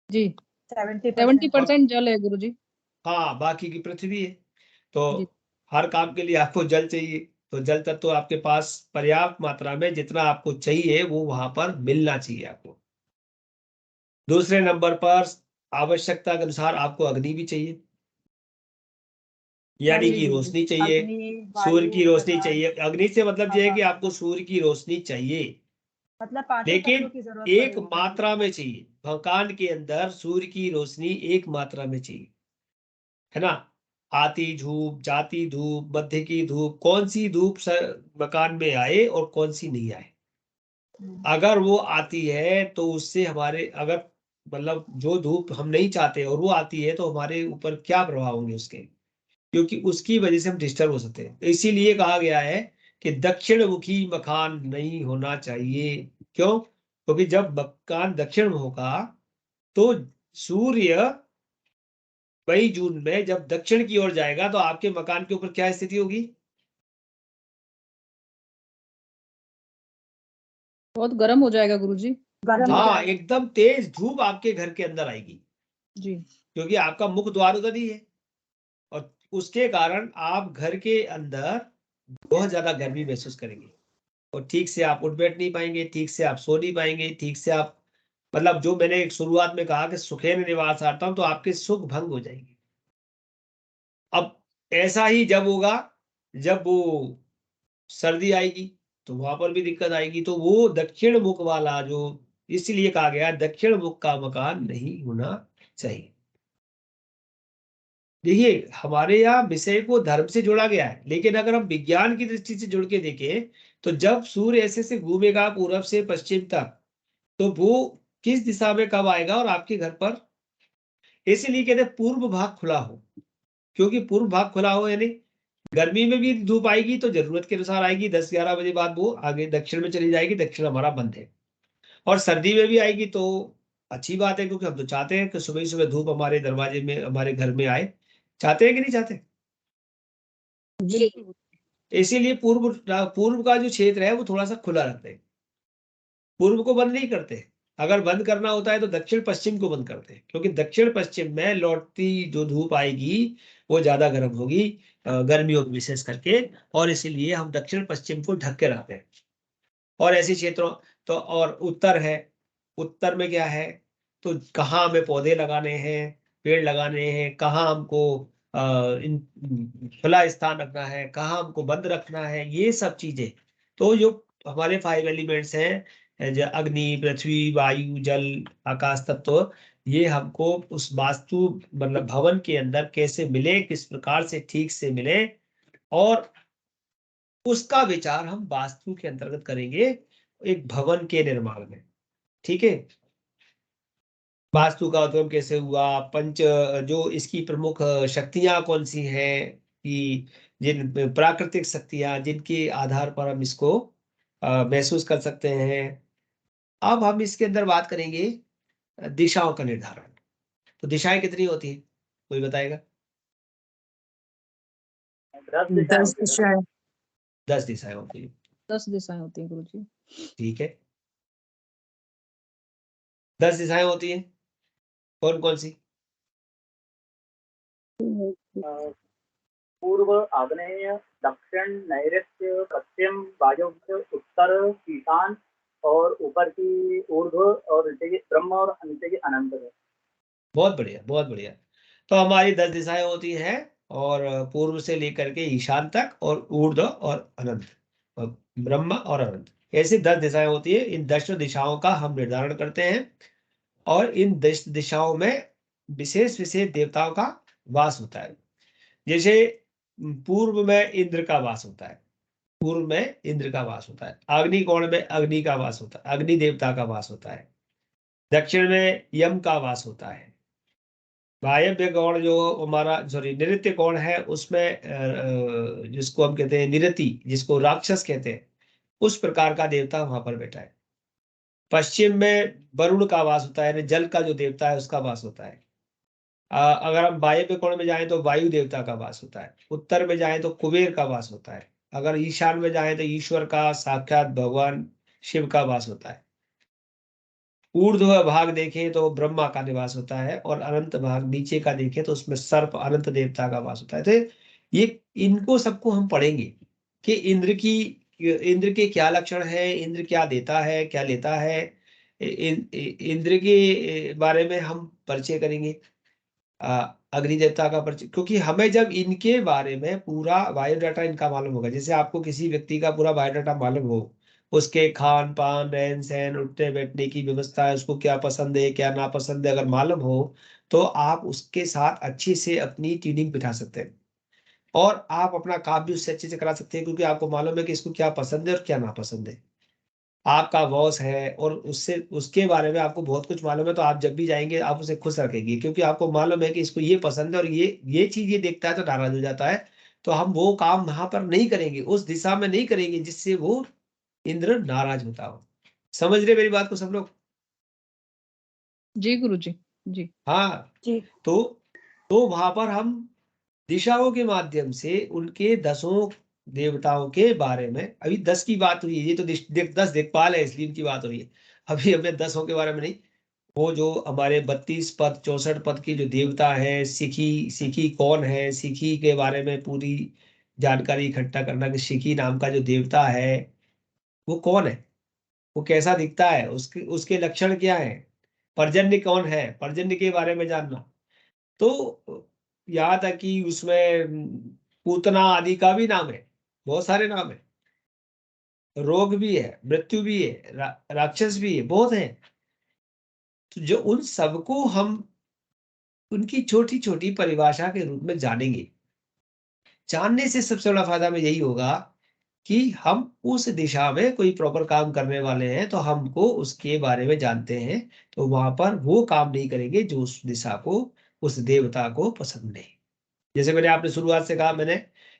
जी, 70%। 70% जल है गुरुजी। हाँ, बाकी की पृथ्वी है। तो जी, हर काम के लिए आपको जल चाहिए, तो जल तत्व आपके पास पर्याप्त मात्रा में जितना आपको चाहिए वो वहां पर मिलना चाहिए आपको। दूसरे नंबर पर आवश्यकता के अनुसार आपको अग्नि भी चाहिए, यानी जी कि गुरुजी। रोशनी चाहिए। अग्नि, सूर्य की वायु, रोशनी प्रकाश, चाहिए। अग्नि से मतलब ये है कि आकाश, आपको सूर्य की रोशनी चाहिए, मतलब पांचों लेकिन तत्वों की जरूरत एक पड़ेगी। मात्रा में चाहिए। मकान के अंदर सूर्य की रोशनी एक मात्रा में चाहिए, है ना। आती धूप, जाती धूप, मध्य की धूप, कौन सी धूप मकान में आए और कौन सी नहीं आए। अगर वो आती है तो उससे हमारे, अगर मतलब जो धूप हम नहीं चाहते और वो आती है तो हमारे ऊपर क्या प्रभाव होंगे उसके, क्योंकि उसकी वजह से हम डिस्टर्ब हो सकते हैं। इसीलिए कहा गया है कि दक्षिण मुखी मकान नहीं होना चाहिए। क्यों? क्योंकि जब मकान दक्षिण में होगा तो सूर्य मई जून में जब दक्षिण की ओर जाएगा तो आपके मकान के ऊपर क्या स्थिति होगी? बहुत गर्म हो जाएगा गुरुजी। गर्म हो हाँ, जाएगा। एकदम तेज धूप आपके घर के अंदर आएगी, जी, क्योंकि आपका मुख्य द्वार उधर ही है, और उसके कारण आप घर के अंदर बहुत ज्यादा गर्मी महसूस करेंगे, और ठीक से आप उठ बैठ नहीं पाएंगे, ठीक से आप सो नहीं पाएंगे, ठीक से आप, मतलब जो मैंने एक शुरुआत में कहा कि सुखेन निवास आता हूं, तो आपके सुख भंग हो जाएंगे। अब ऐसा ही जब होगा, जब वो सर्दी आएगी तो वहां पर भी दिक्कत आएगी। तो वो दक्षिण मुख वाला जो, इसलिए कहा गया दक्षिण मुख का मकान नहीं होना चाहिए। देखिए, हमारे यहाँ विषय को धर्म से जोड़ा गया है, लेकिन अगर हम विज्ञान की दृष्टि से जुड़ के देखें तो जब सूर्य ऐसे से घूमेगा पूरब से पश्चिम तक, तो वो किस दिशा में कब आएगा और आपके घर पर, इसीलिए कहते हैं पूर्व भाग खुला हो। क्योंकि पूर्व भाग खुला हो यानी गर्मी में भी धूप आएगी तो जरूरत के अनुसार आएगी, 10-11 बजे बाद वो आगे दक्षिण में चली जाएगी, दक्षिण हमारा बंद है। और सर्दी में भी आएगी तो अच्छी बात है, क्योंकि हम तो चाहते हैं कि सुबह ही सुबह धूप हमारे दरवाजे में, हमारे घर में आए। चाहते हैं कि नहीं चाहते? बिल्कुल। इसीलिए पूर्व पूर्व का जो क्षेत्र है वो थोड़ा सा खुला रखते हैं, पूर्व को बंद नहीं करते। अगर बंद करना होता है तो दक्षिण पश्चिम को बंद करते हैं, क्योंकि दक्षिण पश्चिम में लौटती जो धूप आएगी वो ज्यादा गर्म होगी, गर्मियों में विशेष करके, और इसीलिए हम दक्षिण पश्चिम को ढक के रखते हैं। और ऐसे क्षेत्रों, तो और उत्तर है, उत्तर में क्या है, तो कहाँ हमें पौधे लगाने हैं, पेड़ लगाने हैं, कहाँ हमको खुला स्थान रखना है, कहाँ हमको बंद रखना है, ये सब चीजें। तो जो हमारे 5 एलिमेंट्स हैं, जो अग्नि, पृथ्वी, वायु, जल, आकाश तत्व, ये हमको उस वास्तु मतलब भवन के अंदर कैसे मिले, किस प्रकार से ठीक से मिले, और उसका विचार हम वास्तु के अंतर्गत करेंगे एक भवन के निर्माण में। ठीक है, वास्तु का उद्गम कैसे हुआ, पंच जो इसकी प्रमुख शक्तियां कौन सी हैं, कि जिन प्राकृतिक शक्तियां जिनके आधार पर हम इसको महसूस कर सकते हैं। अब हम इसके अंदर बात करेंगे दिशाओं का निर्धारण। तो दिशाएं कितनी होती है, कोई बताएगा? 10 दिशाएं होती हैं। 10 दिशाएं होती है। 10 दिशाएं होती हैं गुरुजी। ठीक है, 10 दिशाएं होती हैं, कौन कौन सी? पूर्व, आग्नेय, दक्षिण, नैऋत्य, पश्चिम, वायव्य, उत्तर, ईशान और ऊपर की ऊर्ध्व और नीचे की ब्रह्म और नीचे की अनंत है। बहुत बढ़िया, बहुत बढ़िया। तो हमारी 10 दिशाएं होती हैं, और पूर्व से लेकर के ईशान तक, और ऊर्ध्व और अनंत, और ब्रह्म और अनंत, ऐसी 10 दिशाएं होती है। इन 10 दिशाओं का हम निर्धारण करते हैं, और इन 10 दिशाओं में विशेष विशेष देवताओं का वास होता है। जैसे पूर्व में इंद्र का वास होता है, पूर्व में इंद्र का वास होता है। अग्नि कोण में अग्नि का वास होता है, अग्नि देवता का वास होता है। दक्षिण में यम का वास होता है। वायव्य कोण जो हमारा नृत्य कोण है, उसमें जिसको हम कहते हैं निरति, जिसको राक्षस कहते हैं, उस प्रकार का देवता वहां पर बैठा है। पश्चिम में वरुण का वास होता है, यानी जल का जो देवता है उसका वास होता है। अगर हम वायव्य कोण में जाएं तो वायु देवता का वास होता है। उत्तर में जाएं तो कुबेर का वास होता है। अगर ईशान में जाएं तो ईश्वर का, साक्षात भगवान शिव का वास होता है। ऊर्ध्व भाग देखें तो ब्रह्मा का निवास होता है, और अनंत भाग नीचे का देखें तो उसमें सर्प अनंत देवता का वास होता है। तो ये इनको सबको हम पढ़ेंगे कि इंद्र के क्या लक्षण है, इंद्र क्या देता है, क्या लेता है। इंद्र के बारे में हम परिचय करेंगे, अग्नि देवता का परिचय, क्योंकि हमें जब इनके बारे में पूरा बायोडाटा इनका मालूम होगा। जैसे आपको किसी व्यक्ति का पूरा बायोडाटा मालूम हो, उसके खान पान, रहन सहन, उठने बैठने की व्यवस्था है, उसको क्या पसंद है क्या नापसंद है, अगर मालूम हो तो आप उसके साथ अच्छे से अपनी ट्यूनिंग बिठा सकते हैं, और आप अपना काम भी उससे अच्छे से करा सकते हैं, क्योंकि आपको मालूम है कि इसको क्या पसंद है और क्या नापसंद है। आपका बॉस है और उससे उसके बारे में आपको बहुत कुछ मालूम है, तो आप जब भी जाएंगे आप उसे खुश रखेंगे, क्योंकि आपको मालूम है कि इसको ये पसंद है और ये चीज ये देखता है तो नाराज हो जाता है। तो हम वो काम वहां पर नहीं करेंगे, उस दिशा में नहीं करेंगे जिससे वो इंद्र नाराज होता हो। समझ रहे मेरी बात को सब लोग? जी गुरुजी, जी। हाँ, जी। तो वहां पर हम दिशाओं के माध्यम से उनके 10 देवताओं के बारे में, अभी 10 की बात हुई है, ये तो 10 दिक्पाल है इसलिए इनकी बात हो रही है, अभी हमें 10 के बारे में नहीं। वो जो हमारे 32 पद 64 पद की जो देवता है, सिखी कौन है, सिखी के बारे में पूरी जानकारी इकट्ठा करना कि सिखी नाम का जो देवता है वो कौन है, वो कैसा दिखता है, उसके उसके लक्षण क्या है, पर्जन्य कौन है, पर्जन्य के बारे में जानना। तो यहाँ तक कि उसमें पूतना आदि का भी नाम है, बहुत सारे नाम है, रोग भी है, मृत्यु भी है, राक्षस भी है, बहुत है। तो जो उन सबको हम उनकी छोटी छोटी परिभाषा के रूप में जानेंगे, जानने से सबसे बड़ा फायदा में यही होगा कि हम उस दिशा में कोई प्रॉपर काम करने वाले हैं तो हमको उसके बारे में जानते हैं, तो वहां पर वो काम नहीं करेंगे जो उस दिशा को, उस देवता को पसंद नहीं। जैसे मैंने आपने शुरुआत से कहा मैंने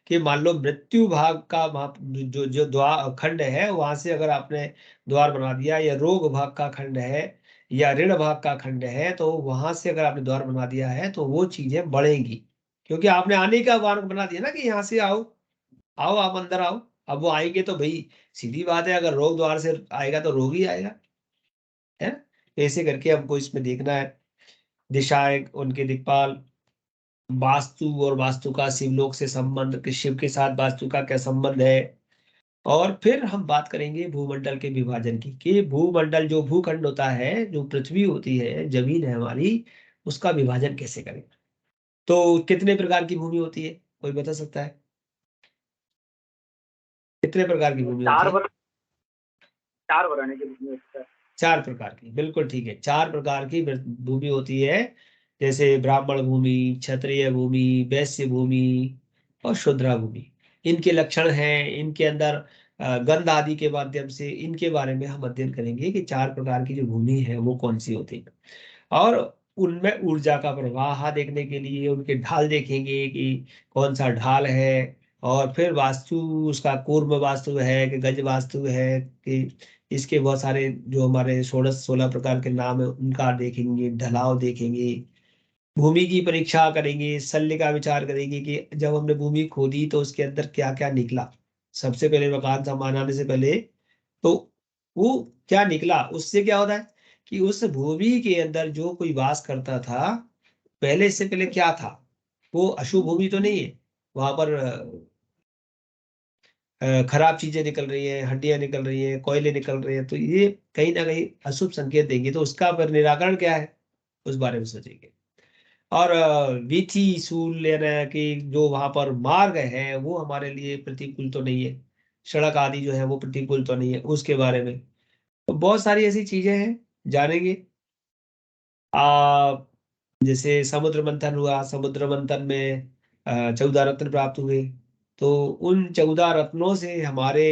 कि मान लो मृत्यु भाग का जो जो द्वार खंड है, वहां से अगर आपने द्वार बना दिया, या रोग भाग का खंड है या ऋण भाग का खंड है, तो वहां से अगर आपने द्वार बना दिया है तो वो चीजें बढ़ेंगी, क्योंकि आपने आने का मार्ग बना दिया ना कि यहाँ से आओ, आओ आप अंदर आओ। अब वो आएंगे तो भाई सीधी बात है, अगर रोग द्वार से आएगा तो रोग ही आएगा, है ना? ऐसे करके हमको इसमें देखना है। दिशाएं, उनके दिक्पाल, वास्तु और वास्तु का शिवलोक से संबंध, कि शिव के साथ वास्तु का क्या संबंध है। और फिर हम बात करेंगे भूमंडल के विभाजन की, कि भूमंडल जो भूखंड होता है, जो पृथ्वी होती है, जमीन है हमारी, उसका विभाजन कैसे करें। तो कितने प्रकार की भूमि होती है, कोई बता सकता है? कितने प्रकार की भूमि होती है? 4 वर्ण की भूमि होती है। 4 प्रकार की, बिल्कुल ठीक है, 4 प्रकार की भूमि होती है। जैसे ब्राह्मण भूमि, क्षत्रिय भूमि, वैश्य भूमि और शूद्रा भूमि। इनके लक्षण हैं, इनके अंदर गंध आदि के माध्यम से इनके बारे में हम अध्ययन करेंगे कि 4 प्रकार की जो भूमि है वो कौन सी होती है, और उनमें ऊर्जा का प्रवाह देखने के लिए उनके ढाल देखेंगे कि कौन सा ढाल है। और फिर वास्तु, उसका कूर्म वास्तु है कि गज वास्तु है, कि इसके बहुत सारे जो हमारे 16 प्रकार के नाम है उनका देखेंगे, ढलाव देखेंगे। भूमि की परीक्षा करेंगे, शल्य का विचार करेंगे कि जब हमने भूमि खोदी तो उसके अंदर क्या क्या निकला, सबसे पहले मकान बनाने से पहले, तो वो क्या निकला, उससे क्या होता है कि उस भूमि के अंदर जो कोई वास करता था पहले, इससे पहले क्या था, वो अशुभ भूमि तो नहीं है, वहां पर खराब चीजें निकल रही हैं, हड्डियां निकल रही हैं, कोयले निकल रहे हैं, तो ये कहीं ना कहीं अशुभ संकेत देंगे। तो उसका पर निराकरण क्या है उस बारे में सोचेंगे। और वीथी सूल यानी कि जो वहां पर मार्ग है वो हमारे लिए प्रतिकूल तो नहीं है, सड़क आदि जो है वो प्रतिकूल तो नहीं है, उसके बारे में। तो बहुत सारी ऐसी चीजें हैं, जानेंगे। आ जैसे समुद्र मंथन हुआ, समुद्र मंथन में 14 रत्न प्राप्त हुए, तो उन 14 रत्नों से हमारे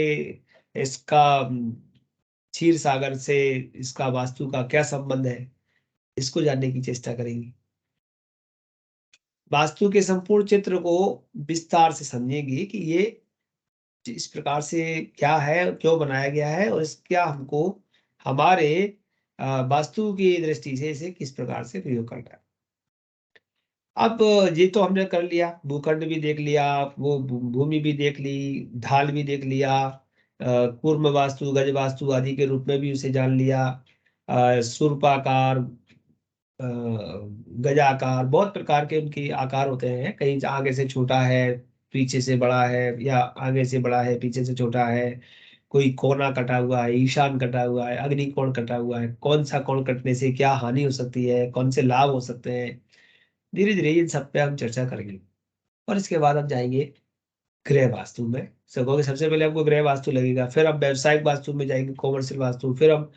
इसका क्षीर सागर से इसका वास्तु का क्या संबंध है, इसको जानने की चेष्टा करेंगे। वास्तु के संपूर्ण चित्र को विस्तार से समझेंगे कि ये इस प्रकार से क्या है, क्यों बनाया गया है, और इसका हमको हमारे वास्तु की दृष्टि से इसे किस प्रकार से प्रयोग करना है। अब ये तो हमने कर लिया, भूखंड भी देख लिया, वो भूमि भी देख ली, ढाल भी देख लिया, कूर्म वास्तु, गज वास्तु आदि के रूप में भी उसे जान लिया, सुरपाकार, गजाकार, बहुत प्रकार के उनके आकार होते हैं, कहीं आगे से छोटा है, पीछे से बड़ा है, या आगे से बड़ा है, पीछे से छोटा है, कोई कोना कटा हुआ है, ईशान कटा हुआ है, अग्नि कोण कटा हुआ है, कौन सा कोण कटने से क्या हानि हो सकती है, कौन से लाभ हो सकते हैं, धीरे धीरे इन सब पे हम चर्चा करेंगे। और इसके बाद हम जाएंगे गृह वास्तु में। सकोगे सबसे पहले हमको गृह वास्तु लगेगा, फिर हम व्यावसायिक वास्तु में जाएंगे, कॉमर्शियल वास्तु, फिर हम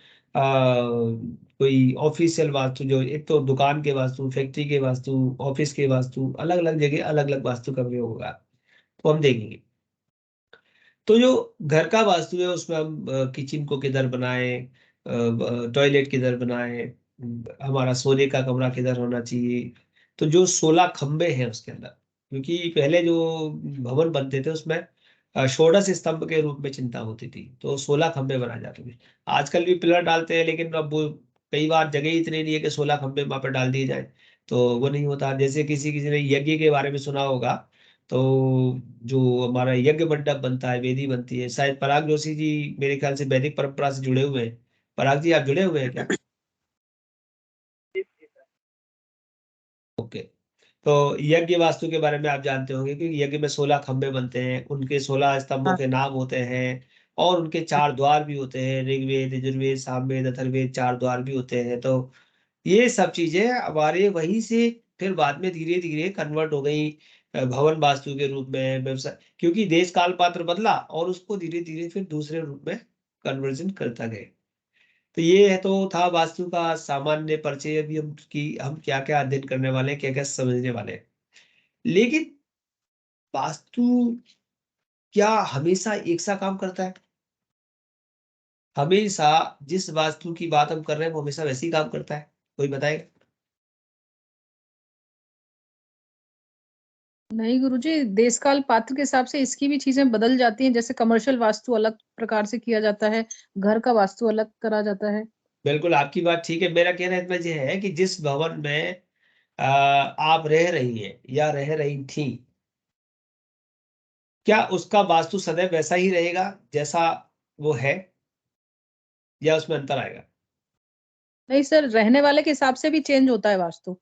कोई ऑफिशियल वास्तु, जो एक तो दुकान के वास्तु, फैक्ट्री के वास्तु, ऑफिस के वास्तु, अलग अलग जगह अलग अलग वास्तु का प्रयोग होगा, तो हम देखेंगे। तो जो घर का वास्तु है उसमें हम किचन को किधर बनाएं, टॉयलेट किधर बनाएं, हमारा सोने का कमरा किधर होना चाहिए, तो जो 16 खंबे हैं उसके अंदर, क्योंकि पहले जो भवन बनते थे उसमें षोडश स्तंभ के रूप में चिंता होती थी, तो 16 खंबे बनाए जाते थे। आजकल भी पिलर डालते हैं, लेकिन अब वो कई बार जगह इतनी नहीं है कि 16 खंबे वहां पर डाल दिए जाए, तो वो नहीं होता। जैसे किसी किसी ने यज्ञ के बारे में सुना होगा, तो जो हमारा यज्ञ मंडप बनता है, वेदी बनती है, शायद पराग जोशी जी मेरे ख्याल से वैदिक परंपरा से जुड़े हुए हैं। पराग जी, आप जुड़े हुए हैं क्या? ओके। तो यज्ञ वास्तु के बारे में आप जानते होंगे कि यज्ञ में 16 खंबे बनते हैं, उनके 16 स्तंभों के नाम होते हैं, और उनके 4 द्वार भी होते हैं, ऋग्वेद, यजुर्वेद, सामवेद, अथर्ववेद, 4 द्वार भी होते हैं। तो ये सब चीजें हमारे वहीं से फिर बाद में धीरे धीरे कन्वर्ट हो गई भवन वास्तु के रूप में, व्यवसाय, क्योंकि देश काल पात्र बदला और उसको धीरे धीरे फिर दूसरे रूप में कन्वर्जन करता गए। तो ये है, तो था वास्तु का सामान्य परिचय। अभी हम क्या क्या अध्ययन करने वाले हैं, क्या क्या समझने वाले हैं। लेकिन वास्तु क्या हमेशा एक सा काम करता है? हमेशा जिस वास्तु की बात हम कर रहे हैं वो हमेशा वैसे ही काम करता है? कोई बताएगा? नहीं गुरुजी, देश काल पात्र के हिसाब से इसकी भी चीजें बदल जाती हैं। जैसे कमर्शियल वास्तु अलग प्रकार से किया जाता है, घर का वास्तु अलग करा जाता है। बिल्कुल आपकी बात ठीक है। मेरा कहना इसमें यह है कि जिस भवन में आप रह रही हैं या रह रही थी, क्या उसका वास्तु सदैव वैसा ही रहेगा जैसा वो है, या उसमें अंतर आएगा? नहीं सर, रहने वाले के हिसाब से भी चेंज होता है वास्तु,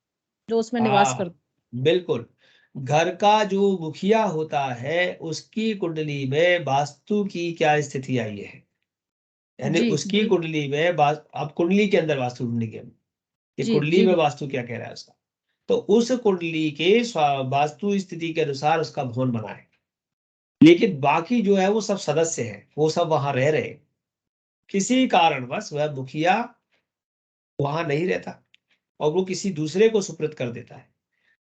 जो उसमें निवास हाँ, करता बिल्कुल। घर का जो मुखिया होता है उसकी कुंडली में वास्तु की क्या स्थिति आई है, है। यानी जी उसकी कुंडली में अब कुंडली के अंदर वास्तु ढूंढेंगे हम कि जी कुंडली जी में वास्तु क्या कह रहा है उसका। तो उस कुंडली के वास्तु स्थिति के अनुसार उसका भवन बना है, लेकिन बाकी जो है वो सब सदस्य है, वो सब वहां रह रहे हैं। किसी कारणवश वह मुखिया वहां नहीं रहता और वो किसी दूसरे को सुपुर्द कर देता है।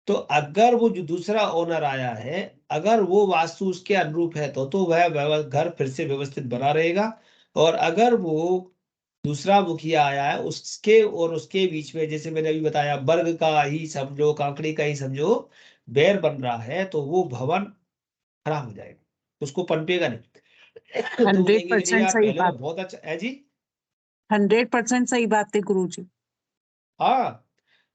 तो अगर वो जो दूसरा ओनर आया है, अगर वो वास्तु उसके अनुरूप है तो वह घर फिर से व्यवस्थित बना रहेगा। और अगर वो दूसरा मुखिया आया है, उसके और उसके बीच में, जैसे मैंने अभी बताया, वर्ग का ही समझो, कांकड़ी का ही समझो, बैर बन रहा है, तो वो भवन खराब हो जाएगा, उसको पनपेगा नहीं। तो बोलेंगे कि नहीं 100% यार, सही पहले तो बात, बहुत अच्छा है जी। 100% सही बात है गुरुजी। हाँ,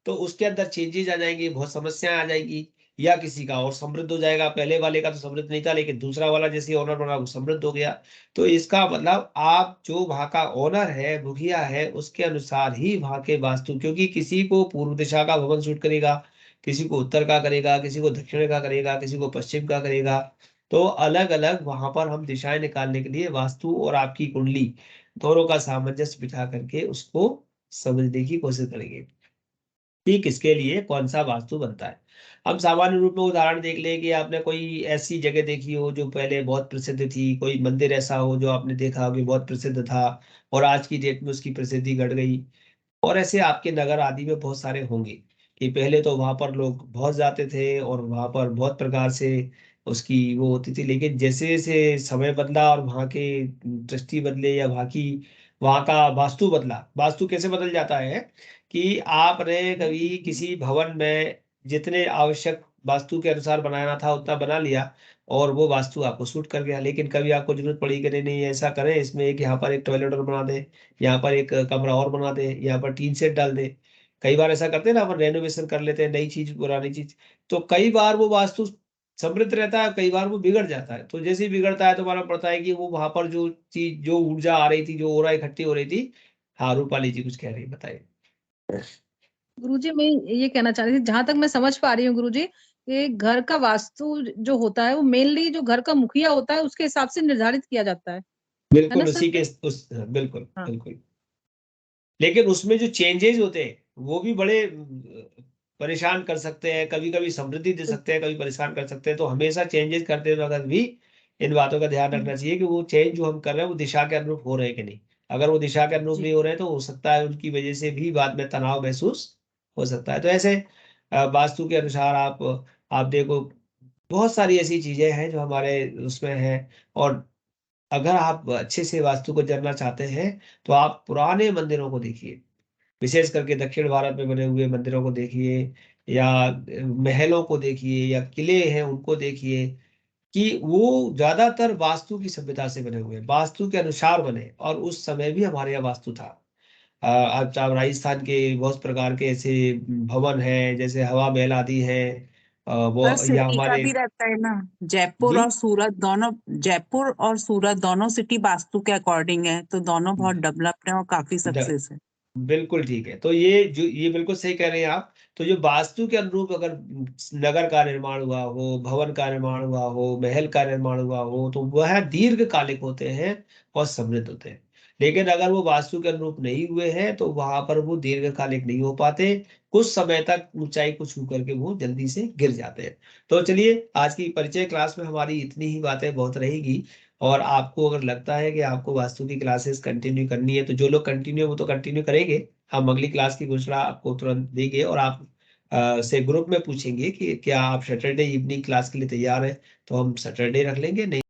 तो उसके अंदर चेंजेस आ जाएंगे, बहुत समस्याएं आ जाएंगी। या किसी का और समृद्ध हो जाएगा। पहले वाले का तो समृद्ध नहीं था, लेकिन दूसरा वाला जैसे ओनर बना वो समृद्ध हो गया। तो इसका मतलब आप जो वहां का ओनर है, मुखिया है, उसके अनुसार ही वहां के वास्तु, क्योंकि किसी को पूर्व दिशा का भवन सूट करेगा, किसी को उत्तर का करेगा, किसी को दक्षिण का करेगा, किसी को पश्चिम का करेगा। तो अलग अलग वहां पर हम दिशाएं निकालने के लिए वास्तु और आपकी कुंडली दोनों का सामंजस्य बिठा करके उसको समझने की कोशिश करेंगे कि किसके लिए कौन सा वास्तु बनता है। हम सामान्य रूप में उदाहरण देख लें कि आपने कोई ऐसी जगह देखी हो जो पहले बहुत प्रसिद्ध थी, कोई मंदिर ऐसा हो जो आपने देखा हो कि बहुत प्रसिद्ध था और आज की डेट में उसकी प्रसिद्धि घट गई। और ऐसे आपके नगर आदि में बहुत सारे होंगे कि पहले तो वहां पर लोग बहुत जाते थे और वहां पर बहुत प्रकार से उसकी वो होती थी, लेकिन जैसे जैसे समय बदला और वहां के दृष्टि बदले या वहां का वास्तु बदला। वास्तु कैसे बदल जाता है कि आपने कभी किसी भवन में जितने आवश्यक वास्तु के अनुसार बनाना था उतना बना लिया और वो वास्तु आपको सूट कर गया, लेकिन कभी आपको जरूरत पड़ी कि नहीं नहीं ऐसा करें, इसमें एक यहाँ पर एक टॉयलेट और बना दे, यहाँ पर एक कमरा और बना दे, यहाँ पर टीन सेट डाल दे। कई बार ऐसा करते हैं ना, अपन रेनोवेशन कर लेते हैं, नई चीज पुरानी चीज। तो कई बार वो वास्तु समृद्ध रहता है, कई बार वो बिगड़ जाता है। तो जैसे ही बिगड़ता है तो मालूम पड़ता है कि वो वहां पर जो चीज, जो ऊर्जा आ रही थी, जो ओरा इकट्ठी हो रही थी। हाँ, रूपाली जी कुछ कह रही है, बताइए। गुरुजी मैं ये कहना चाह रही थी, जहां तक मैं समझ पा रही हूँ गुरुजी, कि घर का वास्तु जो होता है वो मेनली जो घर का मुखिया होता है उसके हिसाब से निर्धारित किया जाता है ना बिल्कुल सर? उसी के उस बिल्कुल हाँ। बिल्कुल। लेकिन उसमें जो चेंजेस होते हैं वो भी बड़े परेशान कर सकते हैं, कभी कभी समृद्धि दे सकते हैं, कभी परेशान कर सकते हैं। तो हमेशा चेंजेस करते वक्त भी इन बातों का ध्यान रखना चाहिए कि वो चेंज जो हम कर रहे हैं वो दिशा के अनुरूप हो रहे हैं कि नहीं। अगर वो दिशा के अनुरूप जी। नहीं हो रहे हैं तो हो सकता है उनकी वजह से भी बाद में तनाव महसूस हो सकता है। तो ऐसे वास्तु के अनुसार आप देखो, बहुत सारी ऐसी चीजें हैं जो हमारे उसमें है। और अगर आप अच्छे से वास्तु को जानना चाहते हैं तो आप पुराने मंदिरों को देखिए, विशेष करके दक्षिण भारत में बने हुए मंदिरों को देखिए, या महलों को देखिए, या किले हैं उनको देखिए, कि वो ज्यादातर वास्तु की सभ्यता से बने हुए हैं, वास्तु के अनुसार बने। और उस समय भी हमारे यहाँ वास्तु था। आप राजस्थान के बहुत प्रकार के ऐसे भवन हैं, जैसे हवा महल आदि हैं। पर वो या सिटी का हमारे भी रहता है ना। जयपुर जी और सूरत दोनों, जयपुर और सूरत दोनों सिटी वास्तु के अकॉर्डिंग है, तो दोनों बहुत डेवलप्ड है और काफी सक्सेस है। बिल्कुल ठीक है। तो ये बिल्कुल सही कह रहे हैं आप। तो जो वास्तु के अनुरूप अगर नगर का निर्माण हुआ हो, भवन का निर्माण हुआ हो, महल का निर्माण हुआ हो, तो वह दीर्घकालिक होते हैं और समृद्ध होते हैं। लेकिन अगर वो वास्तु के अनुरूप नहीं हुए हैं तो वहां पर वो दीर्घकालिक नहीं हो पाते, कुछ समय तक ऊंचाई को छू करके वो जल्दी से गिर जाते हैं। तो चलिए, आज की परिचय क्लास में हमारी इतनी ही बातें बहुत रहेगी। और आपको अगर लगता है कि आपको वास्तु की क्लासेस कंटिन्यू करनी है, तो जो लोग कंटिन्यू वो तो कंटिन्यू करेंगे। हम अगली क्लास की घोषणा आपको तुरंत देंगे और आप से ग्रुप में पूछेंगे कि क्या आप सैटरडे इवनिंग क्लास के लिए तैयार हैं, तो हम सैटरडे रख लेंगे। नहीं